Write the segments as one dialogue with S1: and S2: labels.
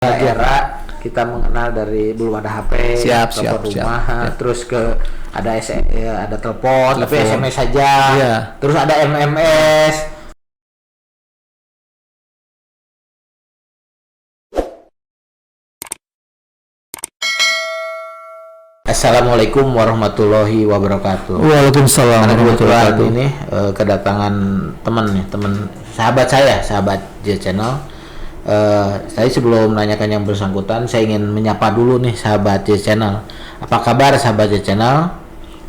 S1: era kita mengenal dari belum ada HP, telepon rumah, terus ke ada ada telepon, tapi SMS saja, terus ada MMS. Assalamualaikum warahmatullahi wabarakatuh.
S2: Waalaikumsalam warahmatullahi wabarakatuh.
S1: Ini kedatangan teman sahabat saya, sahabat J Channel. Saya sebelum menanyakan yang bersangkutan, saya ingin menyapa dulu nih sahabat J Channel. Apa kabar sahabat J Channel?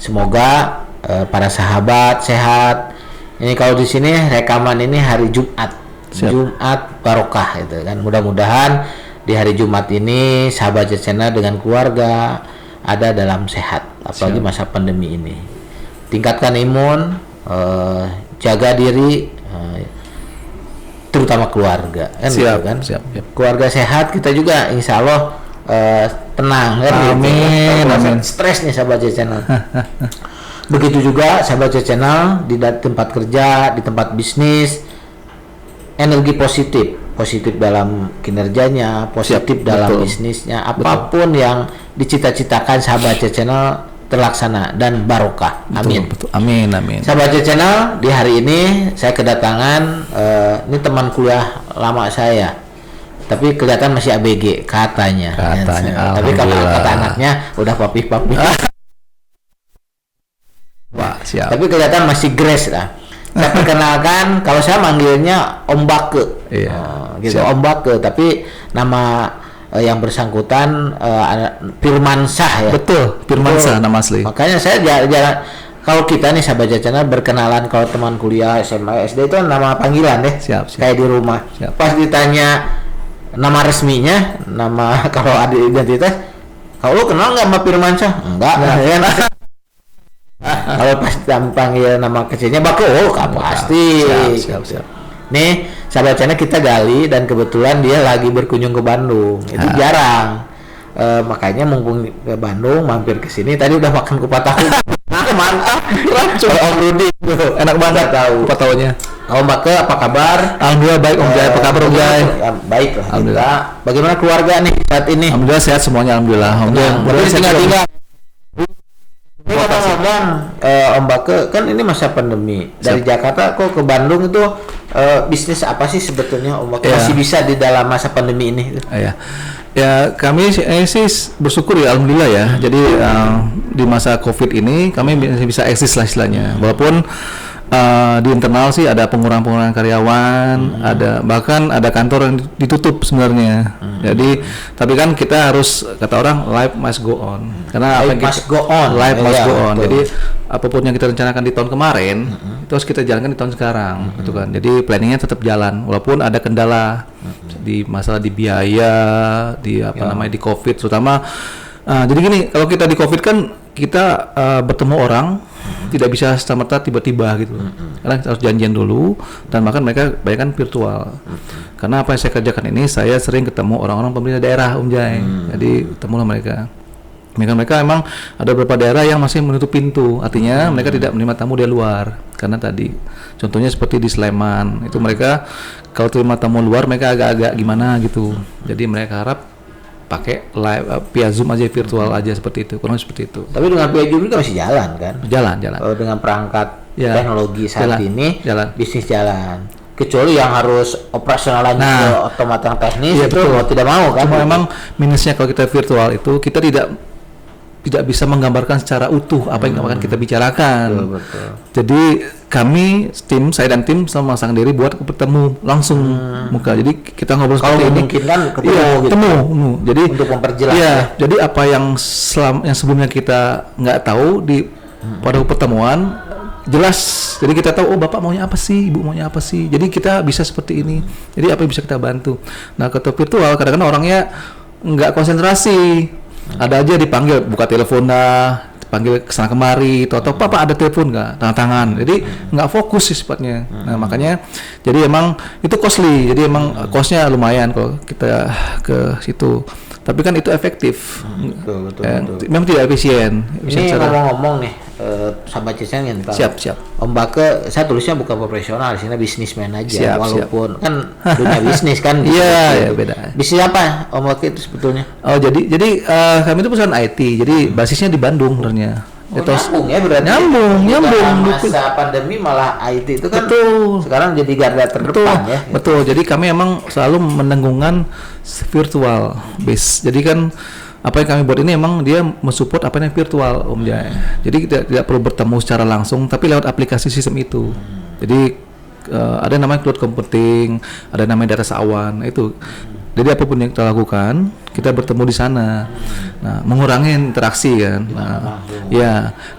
S1: Semoga para sahabat sehat. Ini kalau di sini rekaman ini hari Jumat, Jumat barokah gitu kan. Mudah-mudahan di hari Jumat ini sahabat J Channel dengan keluarga ada dalam sehat, apalagi masa pandemi ini. Tingkatkan imun, jaga diri, terutama keluarga kan. Siap. Keluarga sehat, kita juga insya Allah tenang kan. Amin. Stres nih sahabat J Channel. Begitu juga sahabat J Channel di tempat kerja, di tempat bisnis, energi positif dalam kinerjanya, positif dalam bisnisnya, apapun yang dicita-citakan sahabat J Channel terlaksana dan barokah. Amin.
S2: Amin.
S1: Sahabat J Channel, di hari ini saya kedatangan ini teman kuliah lama saya, tapi kelihatan masih ABG katanya. Tapi kata anaknya udah papi.
S2: Wah, siap.
S1: Tapi kelihatan masih grace lah. Saya perkenalkan, kalau saya manggilnya Om Bake, gitu siap. Om Bake, tapi nama yang bersangkutan Firmansyah ya.
S2: Betul, Firmansyah nama asli.
S1: Makanya saya jarang, kalau kita nih sahabat J Channel berkenalan, kalau teman kuliah SMA SD itu nama panggilan deh. Siap. Kayak di rumah. Siap. Pas ditanya nama resminya, nama kalau ada identitas, kalau lu kenal nggak sama Firmansyah? Enggak. Kalau pas panggil nama kecilnya Bako, pasti. Siap. Nih, sahabat channel kita gali dan kebetulan dia lagi berkunjung ke Bandung. Itu jarang. Makanya mumpung ke Bandung mampir ke sini. Tadi udah makan kupat tahu. Mantap. Om Rudi
S2: enak banget
S1: tahu.
S2: Kupat tahunya.
S1: Om Bake, apa kabar?
S2: Alhamdulillah baik Om Jai. Apa kabar Om Jai?
S1: Baik lah kita. Bagaimana keluarga nih saat ini?
S2: Alhamdulillah sehat semuanya, alhamdulillah.
S1: Tapi tinggal. Ini ngomong-ngomong Om Bake, kan ini masa pandemi. Dari Jakarta kok ke Bandung itu bisnis apa sih sebetulnya Om Bake? Masih bisa di dalam masa pandemi ini?
S2: Ya kami sih bersyukur ya, alhamdulillah ya. Jadi di masa COVID ini kami bisa eksis lah istilahnya. Walaupun di internal sih ada pengurangan karyawan, bahkan ada kantor yang ditutup sebenarnya. Jadi tapi kan kita harus, kata orang, life must go on. Karena
S1: life must go on.
S2: Jadi apapun yang kita rencanakan di tahun kemarin itu harus kita jalankan di tahun sekarang, gitu kan. Jadi planningnya tetap jalan walaupun ada kendala di masalah di biaya, di namanya di COVID terutama. Jadi gini, kalau kita di COVID kan kita bertemu orang tidak bisa serta-merta tiba-tiba gitu, karena kita harus janjian dulu, dan bahkan mereka bayangkan virtual. Karena apa yang saya kerjakan ini, saya sering ketemu orang-orang pemerintah daerah Om Jai. Jadi ketemulah mereka memang ada beberapa daerah yang masih menutup pintu, artinya mereka tidak menerima tamu dari luar. Karena tadi contohnya seperti di Sleman itu, mereka kalau terima tamu luar mereka agak-agak gimana gitu. Jadi mereka harap pakai live via Zoom aja, virtual aja, seperti itu, kurang seperti itu.
S1: Tapi dengan via Zoom itu masih jalan kan? Jalan. Kalau dengan perangkat teknologi saat ini bisnis jalan. Kecuali yang harus operasional lagi ke otomatis teknis, itu mau tidak mau kan?
S2: Memang minusnya kalau kita virtual itu kita tidak bisa menggambarkan secara utuh apa yang akan kita bicarakan.
S1: Betul.
S2: Jadi kami saya dan tim sama masang diri buat bertemu langsung muka. Jadi kita ngobrol seperti ini.
S1: Mungkin kan ketemu.
S2: Jadi
S1: untuk memperjelas.
S2: Jadi apa yang sebelumnya kita nggak tahu pada pertemuan jelas. Jadi kita tahu, bapak maunya apa sih, ibu maunya apa sih. Jadi kita bisa seperti ini. Jadi apa yang bisa kita bantu. Nah, ke virtual kadang-kadang orangnya nggak konsentrasi. Ada aja dipanggil buka telepon panggil kesana kemari, atau apa ada telepon nggak, tangan, jadi nggak fokus sih sifatnya. Nah makanya jadi emang itu costly, jadi emang costnya lumayan kalau kita ke situ. Tapi kan itu efektif.
S1: Betul.
S2: Memang tidak efisien.
S1: Ini ngomong-ngomong nih, sahabat Cecen yang tahu.
S2: Siap.
S1: Om Bake, saya tulisnya bukan profesional, sini bisnismen aja.
S2: Siap,
S1: Walaupun kan dunia bisnis kan.
S2: Iya, beda.
S1: Bisnis apa Om Bake itu sebetulnya?
S2: Oh, jadi kami itu perusahaan IT. Jadi basisnya di Bandung sebenarnya.
S1: Nyambung ya berarti.
S2: Nyambung.
S1: Masa pandemi malah IT itu kan
S2: Betul.
S1: sekarang jadi garda terdepan ya.
S2: Betul. Jadi kami emang selalu mendenggungkan virtual base. Jadi kan apa yang kami buat ini emang dia mensupport apa yang virtual Om Jai. Jadi kita tidak perlu bertemu secara langsung, tapi lewat aplikasi sistem itu. Jadi ada namanya cloud computing, ada namanya data sawan itu. Jadi apapun yang kita lakukan, kita bertemu di sana. Nah, mengurangi interaksi kan.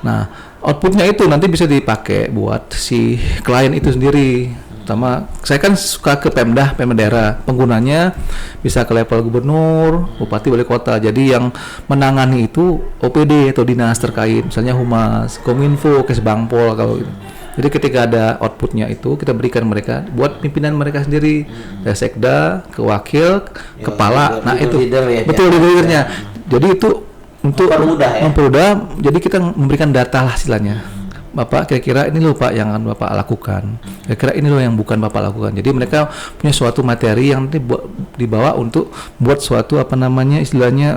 S2: Nah, outputnya itu nanti bisa dipakai buat si klien itu sendiri. Pertama, saya kan suka ke Pemda daerah. Penggunanya bisa ke level gubernur, bupati, wali kota. Jadi yang menangani itu OPD atau dinas terkait, misalnya Humas, Kominfo, Kesbangpol kalau gitu. Jadi ketika ada outputnya itu kita berikan mereka buat pimpinan mereka sendiri, dari sekda, ke wakil, kepala. Nah itu betul leadernya. Jadi itu untuk mempermudah. Jadi kita memberikan data lah istilahnya. Bapak kira-kira ini loh Pak yang akan Bapak lakukan. Kira-kira ini loh yang bukan Bapak lakukan. Jadi mereka punya suatu materi yang dibawa untuk buat suatu istilahnya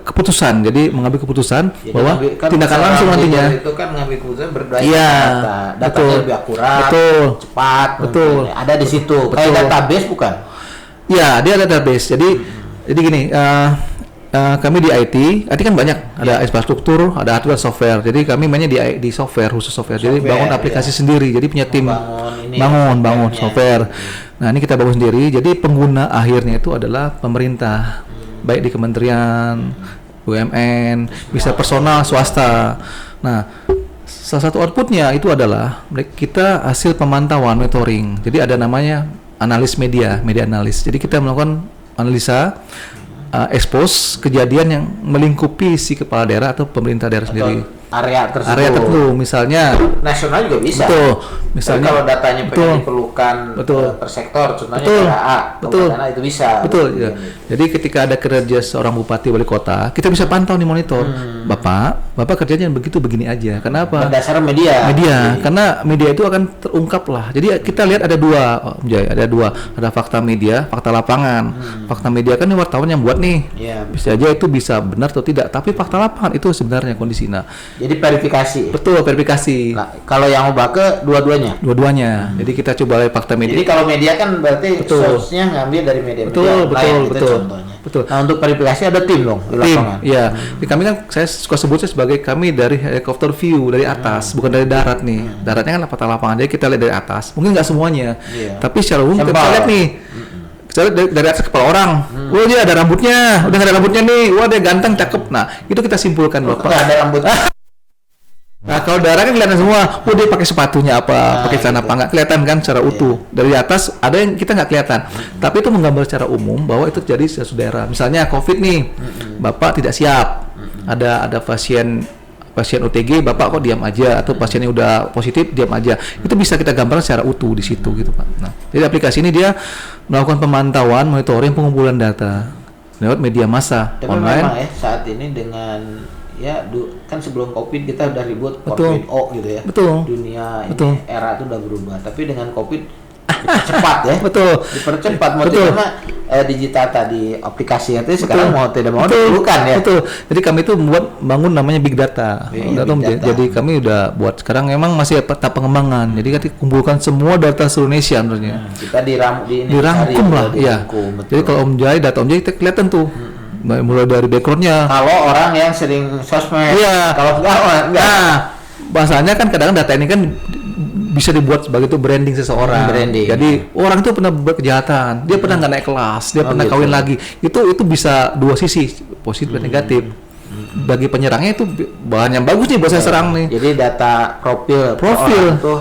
S2: keputusan. Jadi mengambil keputusan ya, bahwa tindakan langsung nantinya
S1: itu kan mengambil keputusan berdasarkan datanya lebih akurat, cepat, ada di situ. Kayak database bukan?
S2: Ya, dia ada database. Jadi gini, kami di IT kan banyak, ada infrastruktur, ada hardware, software. Jadi kami mainnya di software, khusus software. Jadi bangun aplikasi sendiri. Jadi punya tim bangun software. Nah, ini kita bangun sendiri. Jadi pengguna akhirnya itu adalah pemerintah. Baik di kementerian, BUMN, bisa personal, swasta. Nah, salah satu outputnya itu adalah kita hasil pemantauan, monitoring. Jadi ada namanya analis media analis. Jadi kita melakukan analisa, expose kejadian yang melingkupi si kepala daerah atau pemerintah daerah sendiri.
S1: Area
S2: tertentu, misalnya
S1: nasional juga bisa.
S2: Misalnya
S1: kalau datanya diperlukan per sektor, contohnya daerah A, itu bisa.
S2: Ya. Jadi ketika ada kerja seorang bupati wali kota, kita bisa pantau nih monitor. Bapak kerjanya begini aja. Kenapa?
S1: Berdasarkan media.
S2: Karena media itu akan terungkap lah. Jadi kita lihat ada dua, ada fakta media, fakta lapangan. Fakta media kan wartawan yang buat nih. Bisa aja itu bisa benar atau tidak. Tapi fakta lapangan itu sebenarnya kondisinya.
S1: Jadi verifikasi.
S2: Betul, verifikasi.
S1: Nah, kalau yang Bake dua-duanya.
S2: Jadi kita coba lihat fakta media.
S1: Jadi kalau media kan berarti source-nya ngambil dari media.
S2: Betul.
S1: Contohnya. Betul. Nah, untuk verifikasi ada tim dong di lapangan.
S2: Iya. Kami kan saya suka sebutnya sebagai kami dari helikopter view dari atas, bukan dari darat nih. Daratnya kan fakta lapangan. Jadi kita lihat dari atas. Mungkin nggak semuanya. Tapi secara umum kita lihat nih. Kita lihat dari atas kepala orang. Wah, dia ada rambutnya. Udah nggak ada rambutnya nih. Wah, dia ganteng, cakep. Nah, itu kita simpulkan Bapak.
S1: Nggak ada rambut.
S2: Nah, kalau darah kan kelihatan semua. Dia pakai sepatunya apa, pakai celana apa, nggak kelihatan kan secara utuh. Dari atas ada yang kita nggak kelihatan. Tapi itu menggambar secara umum bahwa itu terjadi di suatu daerah. Misalnya COVID nih, Bapak tidak siap. Ada pasien OTG, Bapak kok diam aja, atau pasiennya udah positif diam aja. Itu bisa kita gambarkan secara utuh di situ gitu Pak. Nah, jadi aplikasi ini dia melakukan pemantauan, monitoring, pengumpulan data lewat media massa online.
S1: Memang saat ini dengan kan sebelum COVID kita udah ribut COVID gitu ya. Dunia ini era itu udah berubah. Tapi dengan COVID dipercepat ya. Dipercepat mau tidak mah digital tadi aplikasi itu sekarang mau tidak mau diperlukan ya.
S2: Jadi kami itu bangun namanya big data. Jadi kami udah buat sekarang memang masih tahap pengembangan. Jadi kita kumpulkan semua data seluruh Indonesia sebenarnya.
S1: Kita
S2: dirangkum lah. Iya. Jadi kalau Om Jai, data Om Jai kita kelihatan tuh. Mulai dari backgroundnya.
S1: Kalau orang yang sering sosmed, kalau enggak.
S2: Nah, bahasanya kan kadang data ini kan bisa dibuat sebagai itu branding seseorang. Jadi orang itu pernah berkejahatan, dia pernah nggak naik kelas, dia pernah kawin lagi. Itu bisa dua sisi, positif dan negatif. Bagi penyerangnya itu bahan yang bagus nih buat saya serang nih.
S1: Jadi data profil itu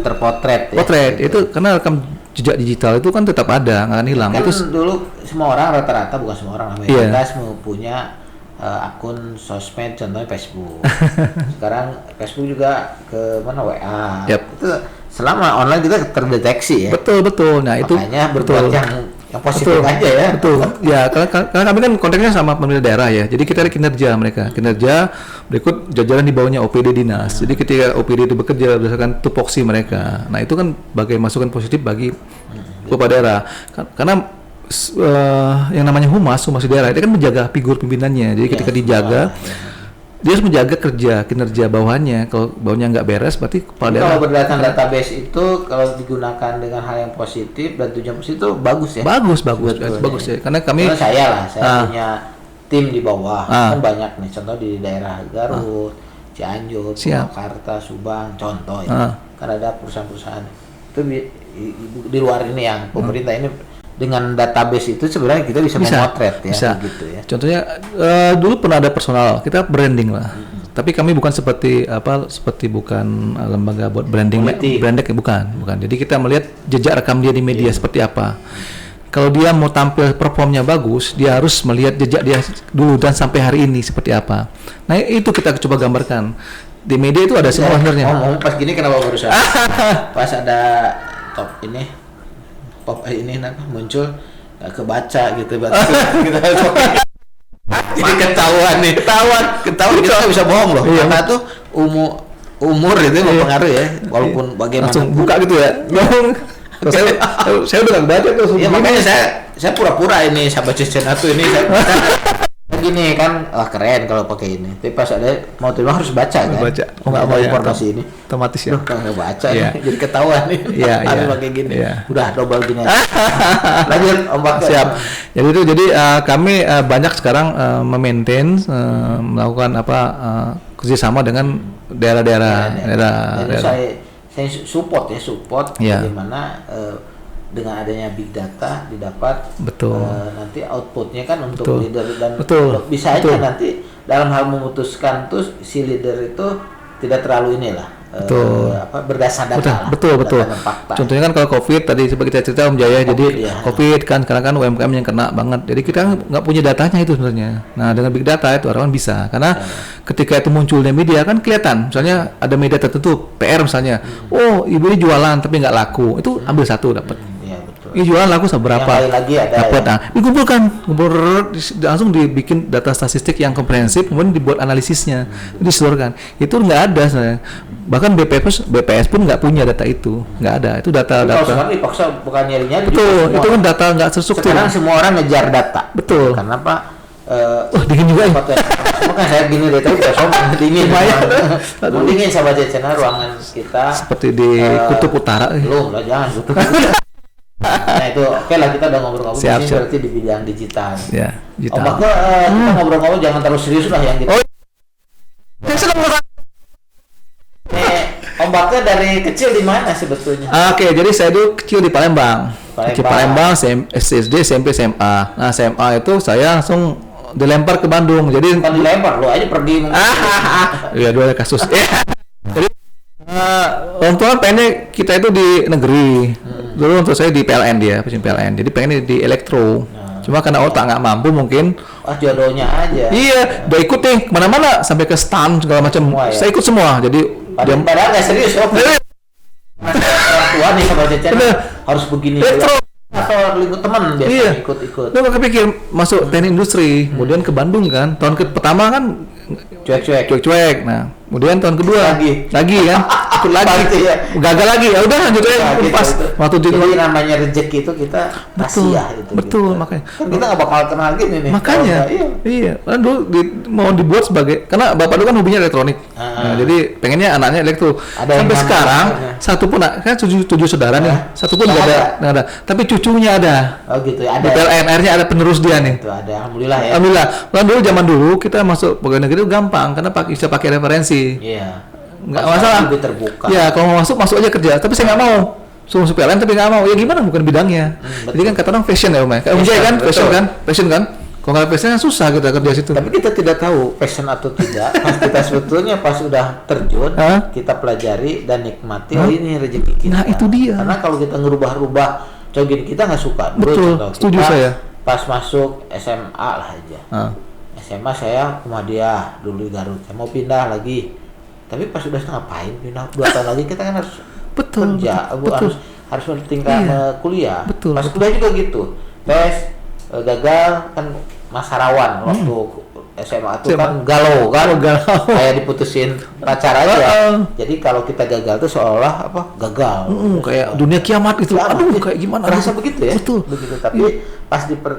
S1: terpotret.
S2: Itu karena rekam jejak digital itu kan tetap ada, nggak akan hilang.
S1: Kan
S2: itu
S1: dulu semua orang rata-rata, bukan semua orang, kita semua punya akun sosmed, contohnya Facebook. Sekarang Facebook juga ke mana WA. Itu selama online kita terdeteksi ya.
S2: Betul. Nah, itu
S1: makanya berbuat yang positif aja ya.
S2: Betul. Ya, karena kami kan konteksnya sama pemerintah daerah ya. Jadi kita lihat kinerja mereka. Kinerja berikut jajaran di bawahnya OPD dinas. Jadi ketika OPD itu bekerja berdasarkan tupoksi mereka. Nah, itu kan sebagai masukan positif bagi kepala daerah. Karena yang namanya humas di daerah itu kan menjaga figur pimpinannya. Jadi ketika dijaga dia harus menjaga kinerja bawahannya. Kalau bawahnya nggak beres, berarti kepala daerah.
S1: Kalau berdasarkan database itu, kalau digunakan dengan hal yang positif dan tujuan positif itu bagus ya.
S2: Bagus ya. Karena
S1: saya punya tim di bawah kan banyak nih. Contoh di daerah Garut, Cianjur, Purwakarta, Subang, contoh ya. Kan ada perusahaan-perusahaan itu di luar ini yang pemerintah ini. Dengan database itu sebenarnya kita bisa memotret ya,
S2: bisa.
S1: Gitu ya.
S2: Contohnya dulu pernah ada personal, kita branding lah. Tapi kami bukan seperti bukan lembaga buat branding bukan. Jadi kita melihat jejak rekam dia di media seperti apa. Kalau dia mau tampil performnya bagus, dia harus melihat jejak dia dulu dan sampai hari ini seperti apa. Nah, itu kita coba gambarkan. Di media itu ada semua sebenarnya.
S1: Ngomong pas gini kenapa barusan? Pas ada top ini pop ini muncul nggak kebaca gitu berarti kita jadi ketahuan kita bisa bohong loh karena tuh umur itu mempengaruhi ya walaupun bagaimana
S2: langsung buka gitu ya. saya udah nggak baca tuh
S1: ya makanya saya pura-pura ini sahabat channel tuh ini saya gini kan keren kalau pakai ini tapi pas ada mau terima harus baca kan nggak mau informasi ini
S2: otomatis ya
S1: nggak baca jadi ketahuan nih harus pakai gini udah double gini lanjut Om Bakar.
S2: Siap. Jadi kami banyak sekarang memaintain melakukan kerjasama dengan daerah.
S1: Saya support bagaimana dengan adanya big data didapat nanti outputnya kan untuk leader dan bisa aja nanti dalam hal memutuskan tuh si leader itu tidak terlalu berdasar data
S2: betul. Contohnya kan kalau COVID tadi seperti kita cerita Om Jaya, jadi COVID kan sekarang kan UMKM yang kena banget, jadi kita nggak punya datanya itu sebenarnya. Nah dengan big data itu harapan bisa, karena ketika itu munculnya media kan kelihatan, misalnya ada media tertentu PR misalnya, ibu ini jualan tapi nggak laku, itu ambil satu dapat. Ini jualan laku seberapa? Dapat. Nah, dikumpulkan, langsung dibikin data statistik yang komprehensif, kemudian dibuat analisisnya, diseluruhkan. Itu nggak ada sebenarnya. Bahkan BPS pun nggak punya data itu, nggak ada. Itu data.
S1: Kalau sekarang dipaksa bukan nyari-nyari.
S2: Betul, itu kan data nggak terstruktur.
S1: Sekarang semua orang ngejar data.
S2: Betul.
S1: Karena Pak.
S2: Dingin juga ya.
S1: Bukan saya gini deh, tapi dingin. Dingin sahabat channel ruangan kita.
S2: Seperti di Kutub Utara.
S1: Belum lah, jangan Kutub. Nah itu oke lah, kita udah ngobrol-ngobrol ini berarti di bidang digital.
S2: Ya, digital.
S1: Om Bakar, kita ngobrol-ngobrol jangan terlalu serius lah yang gitu. Om Bakar dari kecil di mana sebetulnya?
S2: Oke, jadi saya dulu kecil di Palembang. Palembang, SD, SMP, SMA. Nah, SMA itu saya langsung dilempar ke Bandung. Jadi
S1: bukan dilempar, lo aja pergi.
S2: Iya, dua kasus. Jadi orang tua pengennya kita itu di negeri. Dulu untuk saya di PLN jadi pengen di elektro. Cuma karena otak nggak mampu mungkin.
S1: Jodohnya aja.
S2: Iya, udah ikut nih kemana-mana sampai ke stan segala macam. Saya ikut semua. Jadi
S1: padahal nggak serius. Orang tua nih sama Cecen harus begini.
S2: Elektro.
S1: Atau lingkup teman biasa ikut.
S2: Lu nggak kepikir masuk teknik industri, kemudian ke Bandung kan. Tahun pertama kan cuek. Nah, kemudian tahun kedua lagi kan ikut lagi gagal lagi, ya udah lanjut aja pas waktu di
S1: namanya rezeki itu kita kasih ya itu
S2: betul
S1: gitu.
S2: Makanya
S1: kan kita nggak bakal kenal gini nih
S2: makanya iya kan dulu mau dibuat sebagai karena bapak dulu kan hobinya elektronik jadi pengennya anaknya elektro sampai sekarang satu pun kan tujuh saudara nih satu pun nggak ada tapi cucunya ada
S1: gitu ya, ada
S2: di PLN akhirnya ada penerus dia nih
S1: itu ada alhamdulillah
S2: kan dulu zaman dulu kita masuk pegawai negeri itu gampang karena bisa pakai referensi nggak masalah
S1: terbuka.
S2: Ya kalau mau masuk aja kerja tapi saya nggak mau suruh PLN tapi nggak mau ya gimana bukan bidangnya jadi kan kata orang fashion ya Om kayak fashion kan kalau nggak fashion susah kita kerja situ
S1: tapi kita tidak tahu fashion atau tidak pas kita sebetulnya pas sudah terjun kita pelajari dan nikmati ini rezeki kita
S2: nah itu dia
S1: karena kalau kita ngerubah-rubah cogin kita nggak suka
S2: betul setuju saya
S1: pas masuk SMA lah aja SMA saya Muhammadiyah dulu di Garut saya mau pindah lagi tapi pas sudah ngapain pindah 2 tahun lagi kita kan harus kerja harus tingkat kuliah pas kuliah juga gitu tes gagal kan Masarawan waktu SMA itu kan galau kan, kayak diputusin pacar aja. Jadi kalau kita gagal tuh seolah apa gagal.
S2: Kayak dunia kiamat itu. Aduh, kayak gimana?
S1: Terasa begitu ya.
S2: Betul.
S1: Begitu. Tapi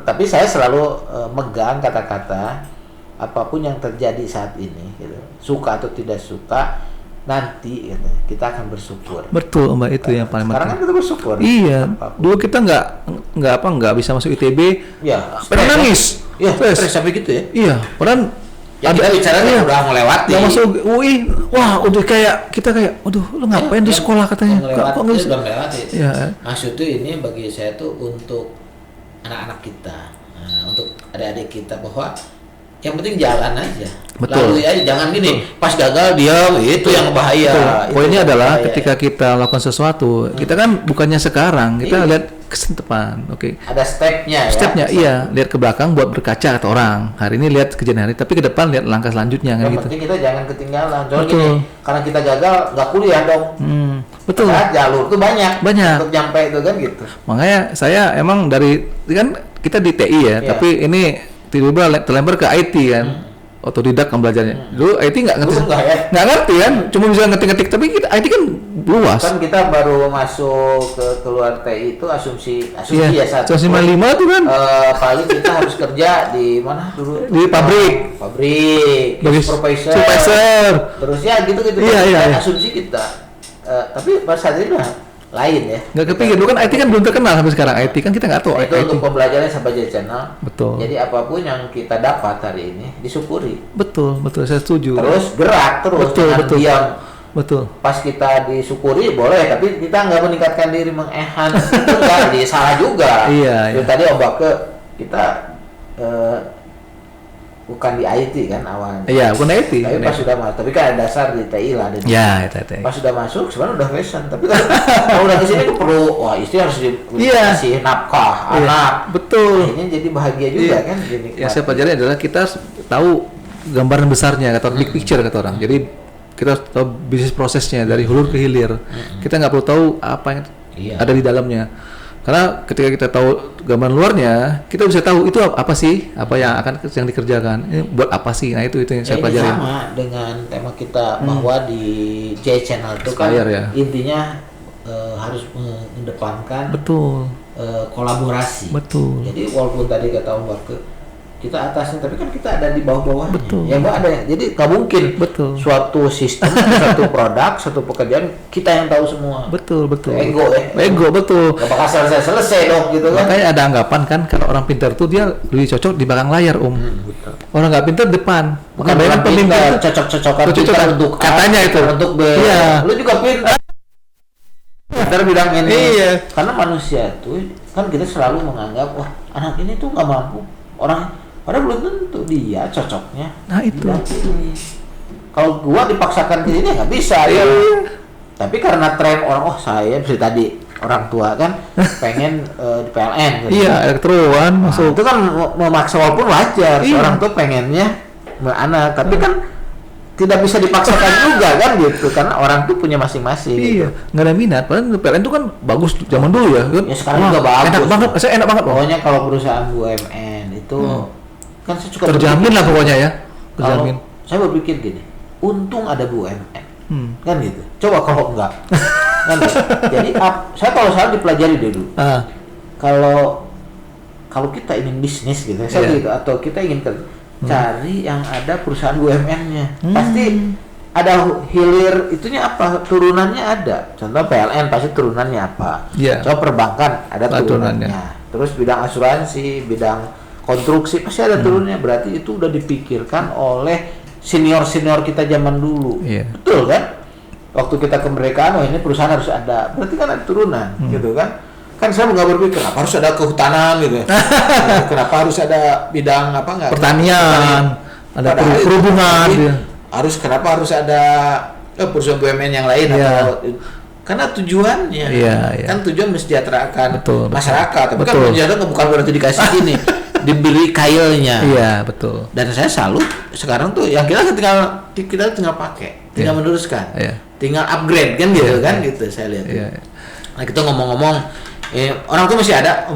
S1: tapi saya selalu megang kata-kata apapun yang terjadi saat ini, gitu. Suka atau tidak suka, nanti gitu, kita akan bersyukur.
S2: Betul, Mbak, itu yang paling penting.
S1: Sekarang kan kita bersyukur.
S2: Iya. Dulu kita nggak bisa masuk ITB.
S1: Ya.
S2: Pernah nangis.
S1: Ya, stres sampai gitu ya.
S2: Iya, padahal
S1: kita bicaranya udah melewati.
S2: Yang masuk UI, wah udah kita kayak, aduh lu ngapain di sekolah katanya?
S1: Kok nggak bisa? Udah melewati.
S2: Ya.
S1: Maksud tuh ini bagi saya tuh untuk anak-anak kita, untuk adik-adik kita bahwa yang penting jalan aja.
S2: Betul.
S1: Lalu aja, jangan gini, pas gagal diam, itu yang bahaya.
S2: Poinnya adalah ketika kita lakukan sesuatu, kita kan bukannya sekarang, kita lihat ke depan, oke.
S1: Ada stepnya ya.
S2: Stepnya iya, lihat ke belakang buat berkaca kata orang. Hari ini lihat kejadian hari, tapi ke depan lihat langkah selanjutnya kan
S1: Yang
S2: gitu.
S1: penting kita jangan ketinggalan. Soalnya gini, karena kita gagal nggak kuliah dong.
S2: Betul.
S1: Karena jalur tuh banyak untuk nyampe itu kan gitu.
S2: Makanya saya emang dari kan kita di TI ya, tapi ini tiba-tiba terlempar ke IT kan. Otodidak kan belajarnya. Dulu IT nggak ngerti. Nggak ngerti kan, cuma bisa ngetik-ngetik, tapi kita IT kan luas.
S1: Kan kita baru masuk ke keluar TI itu asumsi ya satu.
S2: 155 tuh kan.
S1: Paling kita harus kerja di mana dulu?
S2: Di pabrik.
S1: Supervisor. Terus ya gitu-gitu.
S2: Iya.
S1: Asumsi kita. Tapi pas saat ini lain ya.
S2: Nggak kepikir, dulu kan IT kan belum terkenal sampai sekarang. IT kan kita nggak tahu.
S1: Itu untuk pembelajaran sampai jadi channel.
S2: Betul.
S1: Jadi apapun yang kita dapat hari ini disyukuri.
S2: Betul, saya setuju.
S1: Terus gerak terus,
S2: betul.
S1: Diam.
S2: Betul.
S1: Pas kita disyukuri boleh, tapi kita nggak meningkatkan diri, mengenhance itu nggak salah juga.
S2: Iya.
S1: Tadi Obake kita bukan di IT kan awalnya.
S2: Iya, bukan IT.
S1: Tapi pas sudah masuk, tapi kan ada dasar di TI lah.
S2: Iya, itu.
S1: Pas sudah masuk, sebenarnya udah fashion. Tapi kan kalau udah kesini tuh perlu, istri harus dikasih nafkah, anak.
S2: Betul.
S1: Akhirnya jadi bahagia juga kan.
S2: Yang saya pelajari adalah kita tahu gambaran besarnya, kata big picture kata orang. Jadi kita tahu bisnis prosesnya dari hulu ke hilir. Kita nggak perlu tahu apa yang ada di dalamnya. Karena ketika kita tahu gambaran luarnya, kita bisa tahu itu apa sih, apa yang yang dikerjakan, ini buat apa sih. Nah itu yang saya pelajari.
S1: Sama dengan tema kita bahwa di J Channel itu kan intinya harus mengedepankan kolaborasi.
S2: Betul.
S1: Jadi walaupun tadi kata Om Bake kita atasnya, tapi kan kita ada di bawah-bawahnya.
S2: Betul.
S1: Ya nggak ada. Jadi nggak mungkin suatu sistem, suatu produk, suatu pekerjaan kita yang tahu semua.
S2: Betul.
S1: Ego,
S2: betul.
S1: Gak bakal selesai dong gitu kan.
S2: Makanya ada anggapan kan kalau orang pintar tuh dia lebih cocok di belakang layar
S1: betul.
S2: Orang nggak pintar depan.
S1: Bukan pintar, cocok-cocokan untuk
S2: katanya itu.
S1: Untuk B.
S2: Iya.
S1: Lu juga pintar. Pintar bidang ini.
S2: Iya.
S1: Karena manusia tuh kan kita selalu menganggap wah anak ini tuh nggak mampu. Padahal belum tentu dia cocoknya.
S2: Nah itu.
S1: Kalau gua dipaksakan ke sini nggak bisa ya. Tapi karena tren orang, saya bisa tadi orang tua kan pengen di PLN. Gitu.
S2: Iya, elektroan masuk.
S1: Itu kan memaksa walaupun wajar. Orang tuh pengennya anak, tapi kan tidak bisa dipaksakan juga kan gitu, karena orang tuh punya masing-masing.
S2: Iya, nggak ada minat. Padahal PLN itu kan bagus zaman dulu ya.
S1: Ya sekarang juga bagus.
S2: Enak banget, saya enak banget.
S1: Pokoknya kalau perusahaan BUMN itu kan saya suka
S2: terjamin lah pokoknya ya. Terjamin.
S1: Saya berpikir gini, untung ada BUMN, kan gitu. Coba kalau enggak, kan gitu. Jadi saya kalau salah dipelajari dulu. Kalau kita ingin bisnis gitu, saya gitu, atau kita ingin cari yang ada perusahaan BUMN-nya, pasti ada hilir itunya apa, turunannya ada. Contoh PLN pasti turunannya apa. Coba perbankan ada turunannya. Terus bidang asuransi, bidang konstruksi pasti ada turunnya. Berarti itu udah dipikirkan oleh senior kita zaman dulu. Betul kan? Waktu kita kemerdekaan, ini perusahaan harus ada. Berarti kan ada turunan, gitu kan? Kan saya nggak berpikir kenapa harus ada kehutanan gitu. Kenapa harus ada bidang
S2: pertanian, ada perhubungan.
S1: Kenapa harus ada perusahaan BUMN yang lain atau karena tujuannya kan tujuan mesejahterakan masyarakat. Tapi kan menjaga bukan berarti dikasih gini. Diberi kailnya.
S2: Iya, betul.
S1: Dan saya salut sekarang tuh yang kita tinggal pakai, tinggal meneruskan. Tinggal upgrade kan gitu kan gitu saya lihat. Nah, kita ngomong-ngomong orang tuh masih ada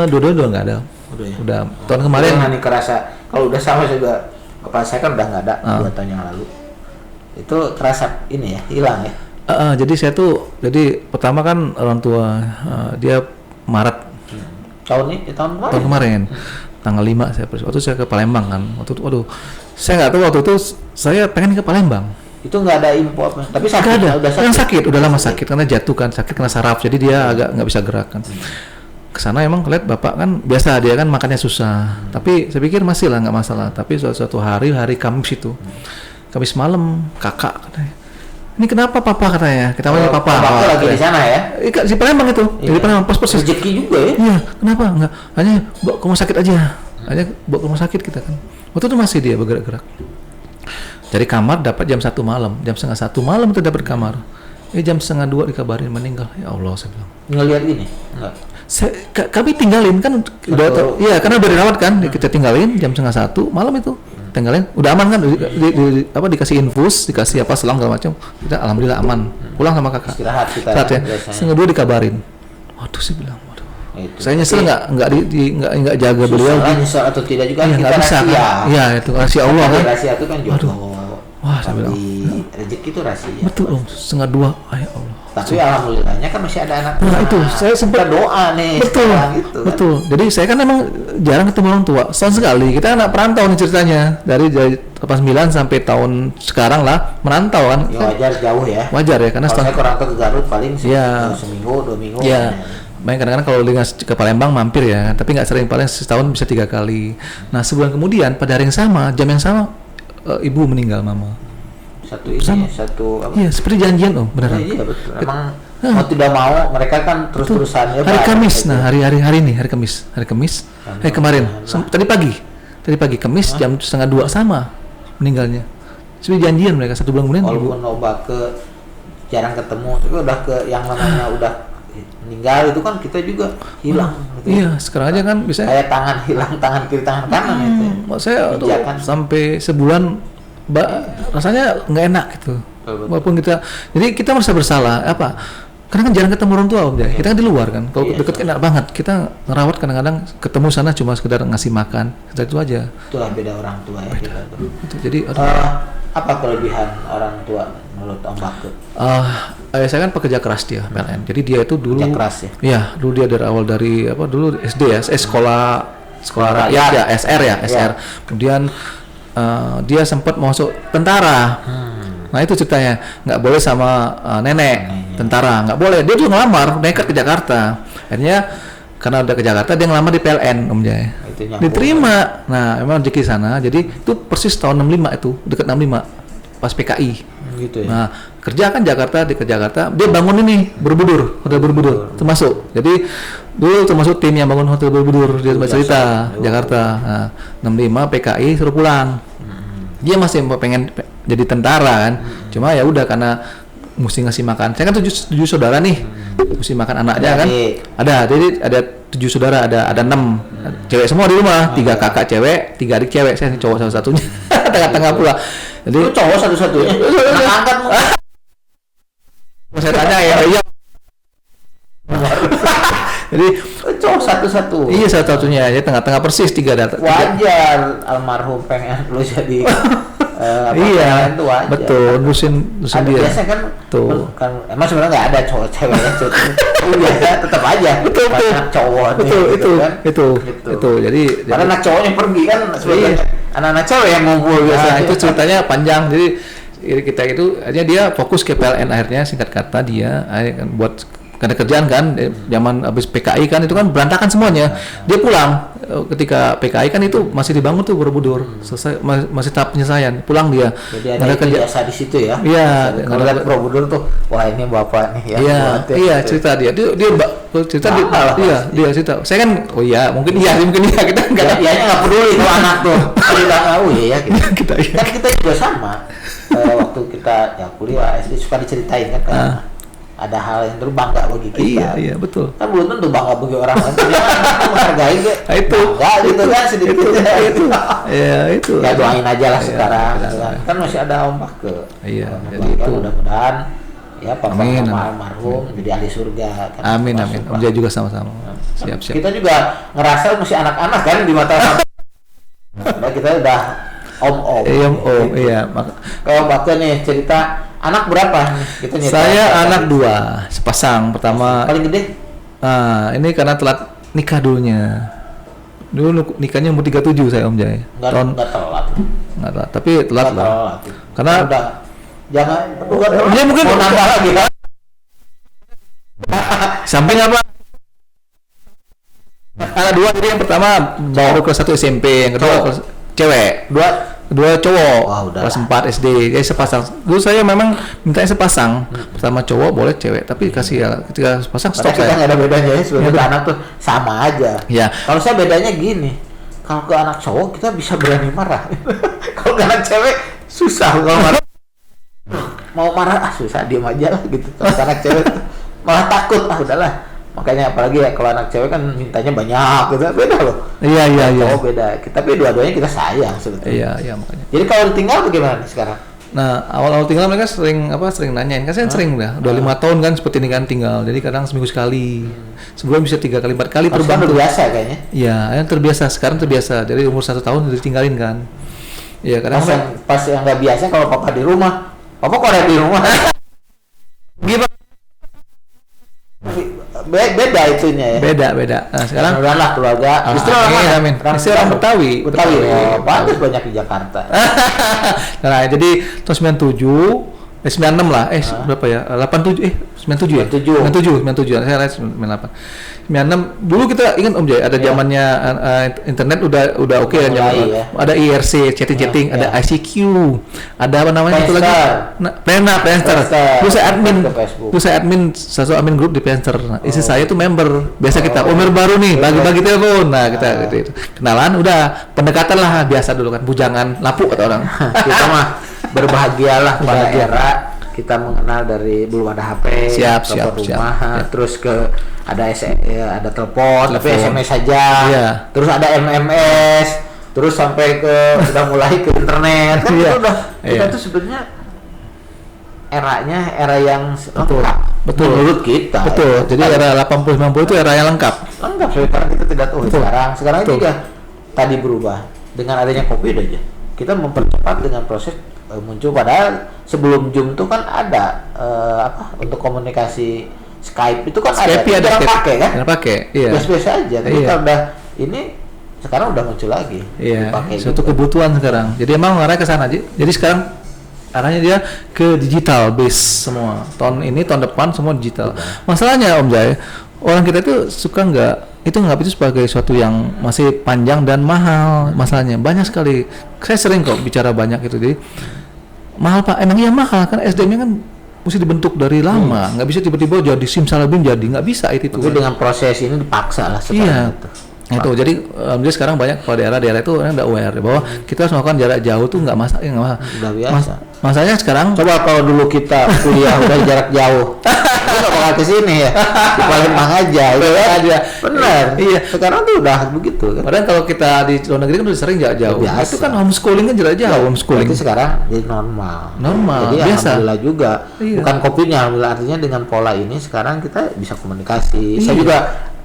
S2: Dua-dua nggak ada.
S1: Udah ya.
S2: Udah tahun kemarin.
S1: Ini kerasa kalau udah sama juga. Bapak saya kan udah nggak ada 2 tahun yang lalu. Itu terasa ini ya hilang ya.
S2: Jadi saya tuh pertama kan orang tua dia Maret
S1: Tahun
S2: kemarin tanggal 5 waktu saya ke Palembang kan. Waduh, saya nggak tahu waktu itu saya pengen ke Palembang.
S1: Itu nggak ada info apa, tapi sakit.
S2: Nggak ada.
S1: Udah sakit.
S2: Yang sakit, udah lama sakit karena jatuh kan, sakit kena saraf, jadi dia agak nggak bisa gerak kan. Kesana emang lihat bapak kan biasa dia kan makannya susah, tapi saya pikir masih lah nggak masalah. Tapi suatu hari Kamis itu, Kamis malam kakak katanya, ini kenapa papa katanya, kita panggil papa.
S1: Bapak lagi di sana ya?
S2: Si Palembang itu, di Palembang pos
S1: rezeki juga ya?
S2: Iya, kenapa nggak? Hanya bawa ke rumah sakit aja, hanya bawa ke rumah sakit kita kan. Waktu itu masih dia bergerak-gerak. Dari kamar dapat jam 1 malam, jam setengah 1 malam itu dapat kamar. Jam setengah 2 dikabarin meninggal. Ya Allah, saya bilang.
S1: Ngelihat ini? Enggak.
S2: Kami tinggalin kan iya karena udah dirawat kan, kita tinggalin jam setengah 1 malam itu. Tinggalin, udah aman kan? Dikasih infus, dikasih apa selang segala macam. Kita alhamdulillah aman. Pulang sama kakak.
S1: Istirahat kita.
S2: Ya. Setengah 2 dikabarin. Waduh, saya bilang, waduh.
S1: Itu.
S2: Saya nyesel nggak jaga beliau.
S1: Nyesel atau tidak juga
S2: ya,
S1: kita
S2: bisa,
S1: rahasia.
S2: Kan? Iya, itu rahasia Allah kan.
S1: Rahasia itu kan jodoh.
S2: Wah, saya bilang.
S1: Rezeki itu rahasia.
S2: Betul, setengah 2. Ya Allah.
S1: Tapi alhamdulillahnya kan masih ada anak.
S2: Nah, itu saya sempat
S1: doa nih.
S2: Betul.
S1: Gitu, kan?
S2: Betul. Jadi saya kan emang jarang ketemu orang tua. Setahun sekali. Kita anak perantau nih ceritanya. Dari 89 sampai tahun sekarang lah merantau kan.
S1: Ya, wajar jauh ya.
S2: Wajar ya karena
S1: kalau saya kurang ke Garut paling
S2: ya.
S1: seminggu 2 minggu.
S2: Iya. Main kadang-kadang kalau ke Palembang mampir ya, tapi nggak sering, paling setahun bisa 3 kali. Nah sebulan kemudian pada hari yang sama, jam yang sama, ibu meninggal mama. Satu apa? Iya, seperti janjian beneran.
S1: Iya betul. Emang mau tidak mau mereka kan terus-terusan ya.
S2: Hari Kamis, nah hari ini hari Kamis. Kemarin, tadi pagi Kamis jam setengah 2 sama meninggalnya. Seperti janjian mereka 1 bulan kemudian.
S1: Walaupun obat ke jarang ketemu, tapi udah ke yang namanya udah meninggal itu kan kita juga hilang.
S2: Gitu. Iya, sekarang aja kan bisa.
S1: Kayak tangan hilang, tangan kiri, tangan kanan itu.
S2: Saya tuh sampai sebulan rasanya nggak enak gitu. Walaupun jadi kita merasa bersalah apa? Karena kan jarang ketemu orang tua Om Jaya. Kita kan di luar kan. Kalau deket enak banget. Kita ngerawat kadang-kadang ketemu sana cuma sekedar ngasih makan. Itu aja.
S1: Itulah beda orang tua ya.
S2: Itu jadi
S1: apa kelebihan orang tua menurut Om Bakut?
S2: Saya kan pekerja keras dia PLN. Jadi dia itu dulu
S1: pekerja keras ya.
S2: Iya, dulu dia dari awal dari dulu SD ya, sekolah rakyat ya, SR. Kemudian dia sempat masuk tentara. Nah itu ceritanya, nggak boleh sama nenek tentara, nggak boleh. Dia tuh ngelamar, nekat ke Jakarta. Akhirnya karena udah ke Jakarta dia ngelamar di PLN Om Jaya. Diterima. Nah memang rezeki sana. Jadi itu persis tahun 65 itu, dekat 65 pas PKI.
S1: Gitu ya.
S2: Nah kerja kan ke Jakarta, dia bangun ini hotel Borobudur termasuk. Jadi dulu termasuk tim yang bangun hotel Borobudur, dia cerita Jakarta. Nah, 65 PKI suruh pulang. Dia masih pengen jadi tentara kan. Cuma ya udah karena mesti ngasih makan. Saya kan 7 saudara nih. Mesti makan anaknya kan. Jadi ada 7 saudara, ada 6 cewek semua di rumah, 3 kakak cewek, 3 adik cewek, saya cowok salah satunya. Tengah-tengah pula. Jadi
S1: cowok satu-satunya. Angkat.
S2: Saya tanya ya. Jadi
S1: cowok satu-satu.
S2: Iya satu-satunya, ya tengah-tengah persis 3 data.
S1: Wajar almarhum pengen lu jadi
S2: iya, itu wajar. Betul, nusin dia.
S1: Biasanya kan tuh kan emang sebenarnya nggak ada cowok cewek ya, biasa tetap aja.
S2: Betul,
S1: anak cowok.
S2: Betul,
S1: nih,
S2: itu. Jadi
S1: karena anak cowoknya pergi kan sebenarnya anak-anak cewek yang ngumpul biasa.
S2: Itu ceritanya panjang. Jadi kita itu akhirnya dia fokus ke PLN, akhirnya singkat kata dia buat karena kerjaan kan zaman habis PKI kan itu kan berantakan semuanya. Dia pulang ketika PKI kan itu masih dibangun tuh Borobudur, selesai masih tahap penyelesaian. Pulang dia.
S1: Jadi ada kerja di situ ya.
S2: Iya,
S1: kalau lihat Borobudur tuh, wah ini bapak nih ya.
S2: Iya, cerita dia cerita dia cerita. Saya kan mungkin kita enggak.
S1: Ianya enggak peduli tuh anak tuh. Kita tahu ya kita. Kan kita juga sama. Waktu kita kuliah SD suka diceritain kan. Ada hal yang terus bangga bagi kita.
S2: Iya betul.
S1: Kan belum tentu bangga bagi orang lain. Kita menghargai
S2: itu.
S1: Enggak gitu kan sedikit.
S2: Itu. Iya itu.
S1: Ya doain aja lah sekarang. Kan masih ada Om Bakut.
S2: Iya.
S1: Jadi mudah-mudahan ya papa
S2: Amin,
S1: mama
S2: amin.
S1: almarhum jadi ahli surga kan.
S2: Amin,
S1: Masuk
S2: amin.
S1: lah.
S2: Om Jaya juga sama-sama. Siap.
S1: Kita juga ngerasa masih anak-anak kan di mata orang. Nah, kita udah om-om.
S2: Iya.
S1: Kalau Bapak nih cerita anak berapa nih? Kita nyita
S2: Saya anak 2, sepasang. Pertama,
S1: paling gede
S2: ini karena telat nikah dulunya. Dulu nikahnya umur 37 saya Om Jaya.
S1: nggak telat.
S2: Nggak telat, tapi telat
S1: Nggak
S2: lah.
S1: telat.
S2: Karena
S1: udah jangan
S2: dia mungkin
S1: mau nambah lagi kan?
S2: samping apa? Anak 2, jadi yang pertama baru kelas 1 SMP, yang kedua
S1: Cowok.
S2: kelas cewek, kedua cowok,
S1: Wah, udah
S2: kelas
S1: lah.
S2: 4 SD, jadi sepasang. Dulu saya memang mintanya sepasang, pertama cowok boleh cewek, tapi kasih ya ketika sepasang stop
S1: Padahal kita
S2: saya.
S1: nggak ada bedanya ya, sebenarnya
S2: Iya,
S1: anak tuh sama aja.
S2: Ya.
S1: Kalau saya bedanya gini, kalau ke anak cowok kita bisa berani marah. Kalau ke anak cewek susah kalau marah. Mau marah susah, diem aja lah gitu. Kalau ke anak cewek malah takut, udahlah. Makanya apalagi ya kalau anak cewek kan mintanya banyak gitu, beda loh.
S2: Iya.
S1: Cowok beda. Tapi dua-duanya kita sayang sebetulnya.
S2: Iya makanya.
S1: Jadi kalau ditinggal bagaimana nih sekarang?
S2: Nah, awal-awal tinggal mereka sering nanyain, kan saya sering udah 5 tahun kan seperti ini kan tinggal. Jadi kadang seminggu sekali. Sebulan bisa 3 kali 4 kali
S1: Harus kan
S2: terbang.
S1: udah biasa kayaknya.
S2: Iya, yang terbiasa. Sekarang terbiasa. Jadi umur 1 tahun udah ditinggalin kan. Iya, kadang
S1: Pas yang nggak biasa kalau papa di rumah, papa kok ada di rumah?
S2: gimana?
S1: Beda itunya ya.
S2: Beda. Nah, sekarang
S1: Udahlah keluarga. Istri orang mana?
S2: amin. Istri orang Betawi.
S1: Betawi. Oh, pantas banyak di Jakarta.
S2: Nah, jadi tahun 97 96 lah. Berapa ya? 87 97 ya? 97. Saya lahir 98. 96 dulu kita ingat Om Jaya ada zamannya internet udah oke kan zaman
S1: mulai, ya.
S2: ada IRC chatting ada ICQ, ada apa namanya itu lagi Friendster. Terus saya admin satu admin grup di Friendster. Nah, istri saya tuh member. Biasa kita member baru nih bagi-bagi telepon. Nah, kita gitu. Kenalan udah pendekatan lah biasa dulu kan bujangan lapuk kata orang.
S1: Kita mah berbahagialah pada era kita mengenal dari belum ada HP, telepon rumah, terus ke ada telepon, tapi SMS saja, terus ada MMS, terus sampai ke udah mulai ke internet, kan itu udah kita tuh sebenarnya era yang lengkap.
S2: Betul.
S1: Menurut kita.
S2: Betul. Jadi era 80-90 itu era yang lengkap.
S1: Sekarang kita tidak tahu. Sekarang juga tadi berubah dengan adanya COVID aja. Kita mempercepat dengan proses muncul, padahal sebelum Zoom itu kan ada untuk komunikasi Skype itu kan
S2: Skype
S1: ada pakai kan?
S2: Iya.
S1: Biasa aja. Tapi kalau udah ini sekarang udah muncul lagi.
S2: Iya. Suatu
S1: juga.
S2: kebutuhan sekarang. Jadi emang arahnya ke sana aja. Jadi sekarang arahnya dia ke digital base semua. Tahun depan semua digital. Masalahnya Om Jaya, orang kita itu suka nggak itu sebagai suatu yang masih panjang dan mahal. Masalahnya banyak sekali. Saya sering kok bicara banyak itu. Jadi mahal Pak, emang iya mahal kan SDM-nya kan mesti dibentuk dari lama, nggak bisa tiba-tiba jadi simsalabim jadi, nggak bisa itu.
S1: Tapi dengan proses ini dipaksa lah sekarang.
S2: Iya. Itu jadi sekarang banyak kalau daerah itu orang udah aware bahwa kita harus melakukan jarak jauh tuh nggak masalah.
S1: Udah biasa.
S2: Masalahnya sekarang
S1: Coba kalau dulu kita kuliah udah jarak jauh, kita nggak bakal kesini ya, di Palembang aja, aja. Benar.
S2: Iya.
S1: Sekarang tuh udah begitu kan.
S2: padahal kalau kita di luar negeri kan udah sering jarak jauh.
S1: Biasa.
S2: Itu kan homeschooling kan jarak jauh, homeschooling.
S1: Berarti sekarang jadi normal. Jadi
S2: biasa.
S1: alhamdulillah juga.
S2: Iya.
S1: Bukan kopinya, alhamdulillah, artinya dengan pola ini sekarang kita bisa komunikasi. Saya
S2: Iya.
S1: juga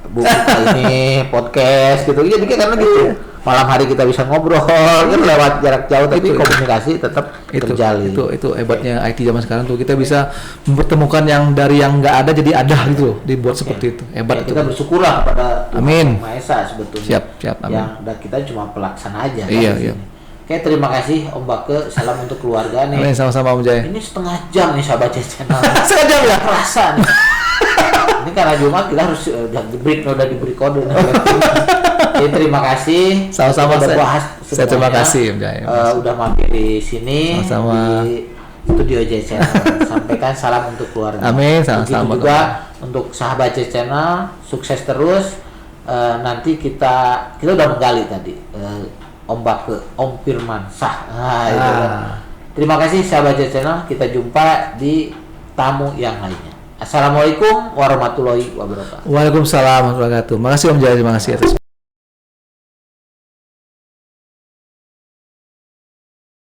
S1: buka ini podcast gitu. Jadi karena gitu. Malam hari kita bisa ngobrol kan lewat jarak jauh, tapi komunikasi tetap terjalin.
S2: Itu hebatnya IT zaman sekarang tuh, kita bisa mempertemukan yang dari yang nggak ada jadi ada gitu loh, dibuat seperti itu. Hebat
S1: kita bersyukurlah kepada
S2: Amin.
S1: Tuhan Maha Esa sebetulnya.
S2: Siap, amin.
S1: Yang kita cuma pelaksana aja.
S2: Iya.
S1: Oke, terima kasih Om Bake, salam untuk keluarga nih.
S2: Amin, sama-sama Om Jaya.
S1: Ini setengah jam nih sahabat channel.
S2: Setengah jam ya?
S1: Kerasa nih. Ini karena Jumat kita harus udah diberi kode. Jadi terima kasih.
S2: Sama-sama.
S1: Udah bahas
S2: Saya terima kasih Om Jaya.
S1: udah mampir di sini.
S2: Sama-sama.
S1: Di studio J Channel. Sampaikan salam untuk keluarga.
S2: Amin, sama-sama.
S1: Begitu juga untuk sahabat J Channel, sukses terus. Nanti kita udah menggali tadi Om Bake, Om Firman Sah. Itu kan. Terima kasih sahabat J Channel. Kita jumpa di tamu yang lainnya. Assalamualaikum warahmatullahi wabarakatuh.
S2: Waalaikumsalam warahmatullahi wabarakatuh. Makasih Om Jaya, terima kasih atas